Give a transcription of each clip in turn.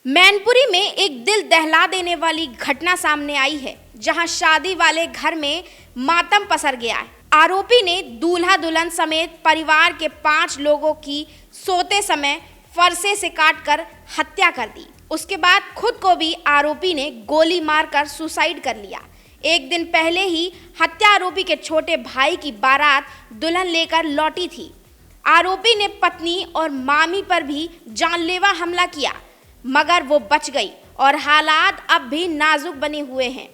मैनपुरी में एक दिल दहला देने वाली घटना सामने आई है, जहां शादी वाले घर में मातम पसर गया है। आरोपी ने दूल्हा दुल्हन समेत परिवार के 5 लोगों की सोते समय फरसे से काटकर हत्या कर दी। उसके बाद खुद को भी आरोपी ने गोली मारकर सुसाइड कर लिया। एक दिन पहले ही हत्या आरोपी के छोटे भाई की बारात दुल्हन लेकर लौटी थी। आरोपी ने पत्नी और मामी पर भी जानलेवा हमला किया, मगर वो बच गई और हालात अब भी नाजुक बने हुए हैं।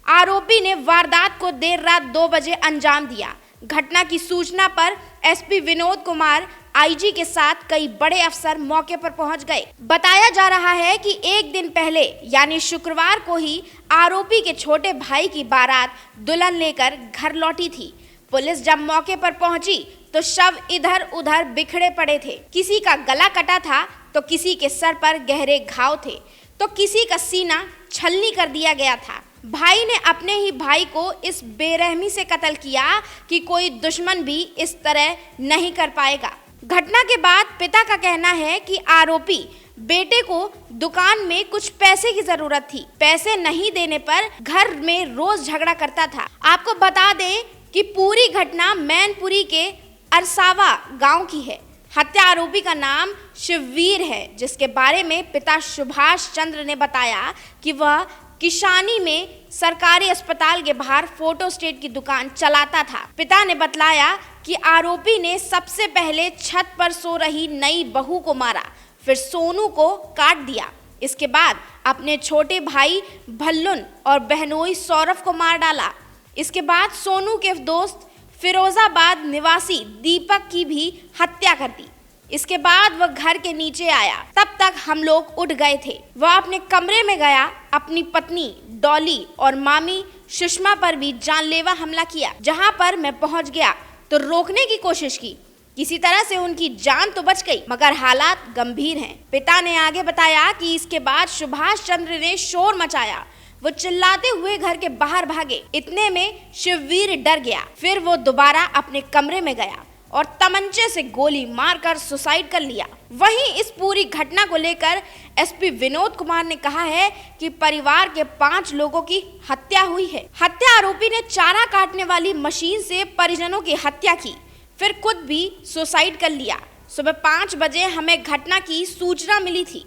आरोपी ने वारदात को देर रात 2 बजे अंजाम दिया। घटना की सूचना पर एसपी विनोद कुमार आईजी के साथ कई बड़े अफसर मौके पर पहुंच गए। बताया जा रहा है कि एक दिन पहले यानी शुक्रवार को ही आरोपी के छोटे भाई की बारात दुल्हन लेकर घर लौटी थी। पुलिस जब मौके पर पहुंची तो शव इधर उधर बिखरे पड़े थे। किसी का गला कटा था तो किसी के सर पर गहरे घाव थे तो किसी का सीना छलनी कर दिया गया था। भाई ने अपने ही भाई को इस बेरहमी से कत्ल किया कि कोई दुश्मन भी इस तरह नहीं कर पाएगा। घटना के बाद पिता का कहना है कि आरोपी बेटे को दुकान में कुछ पैसे की जरूरत थी। पैसे नहीं देने पर घर में रोज झगड़ा करता था। आपको बता दें कि पूरी घटना मैनपुरी के अरसावा गांव की है। हत्या आरोपी का नाम शिववीर है, जिसके बारे में पिता सुभाष चंद्र ने बताया कि वह किशानी में सरकारी अस्पताल के बाहर फोटो स्टेट की दुकान चलाता था। पिता ने बतलाया कि आरोपी ने सबसे पहले छत पर सो रही नई बहू को मारा, फिर सोनू को काट दिया। इसके बाद अपने छोटे भाई भल्लुन और बहनोई सौरभ को मार डाला। इसके बाद सोनू के दोस्त फिरोजाबाद निवासी दीपक की भी हत्या कर दी। इसके बाद वह घर के नीचे आया, तब तक हम लोग उठ गए थे। वह अपने कमरे में गया, अपनी पत्नी डॉली और मामी सुषमा पर भी जानलेवा हमला किया। जहां पर मैं पहुंच गया तो रोकने की कोशिश की, किसी तरह से उनकी जान तो बच गई, मगर हालात गंभीर हैं। पिता ने आगे बताया कि इसके बाद सुभाष चंद्र ने शोर मचाया। वो चिल्लाते हुए घर के बाहर भागे। इतने में शिववीर डर गया। फिर वो दोबारा अपने कमरे में गया और तमंचे से गोली मारकर सुसाइड कर लिया। वहीं इस पूरी घटना को लेकर एसपी विनोद कुमार ने कहा है कि परिवार के 5 लोगों की हत्या हुई है। हत्या आरोपी ने चारा काटने वाली मशीन से परिजनों की हत्या की, फिर खुद भी सुसाइड कर लिया। सुबह 5 बजे हमें घटना की सूचना मिली थी।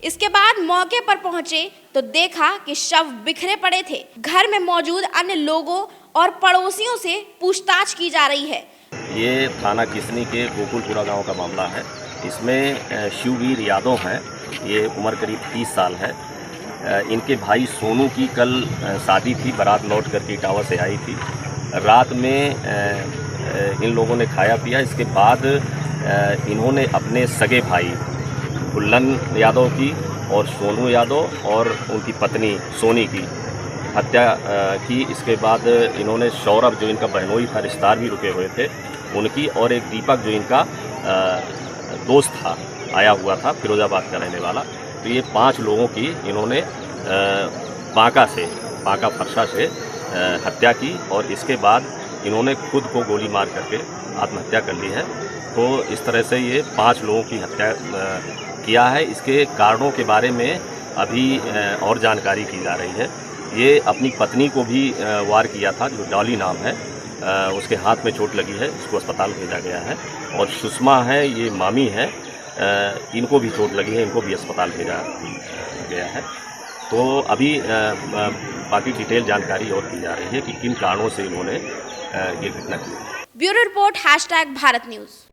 इसके बाद मौके पर पहुंचे तो देखा कि शव बिखरे पड़े थे। घर में मौजूद अन्य लोगों और पड़ोसियों से पूछताछ की जा रही है। ये थाना किसनी के गोकुलपुरा गांव का मामला है। इसमें शिववीर यादव हैं, ये उम्र करीब 30 साल है। इनके भाई सोनू की कल शादी थी, बारात लौट करके इटावा से आई थी। रात में इन लोगों ने खाया पिया। इसके बाद इन्होंने अपने सगे भाई भुल्लन यादव की और सोनू यादव और उनकी पत्नी सोनी की हत्या की। इसके बाद इन्होंने सौरभ, जो इनका बहनोई था, रिश्तेदार भी रुके हुए थे, उनकी, और एक दीपक जो इनका दोस्त था, आया हुआ था फिरोजाबाद का रहने वाला, तो ये 5 लोगों की इन्होंने बांका फरसा से हत्या की। और इसके बाद इन्होंने खुद को गोली मार करके आत्महत्या कर ली है। तो इस तरह से ये 5 लोगों की हत्या किया है। इसके कारणों के बारे में अभी और जानकारी की जा रही है। ये अपनी पत्नी को भी वार किया था, जो डॉली नाम है, उसके हाथ में चोट लगी है, उसको अस्पताल भेजा गया है। और सुषमा है, ये मामी है, इनको भी चोट लगी है, इनको भी अस्पताल भेजा गया है। तो अभी बाकी डिटेल जानकारी और की जा रही है कि किन कारणों से इन्होंने ये घटना की। Bureau report #Bharat news.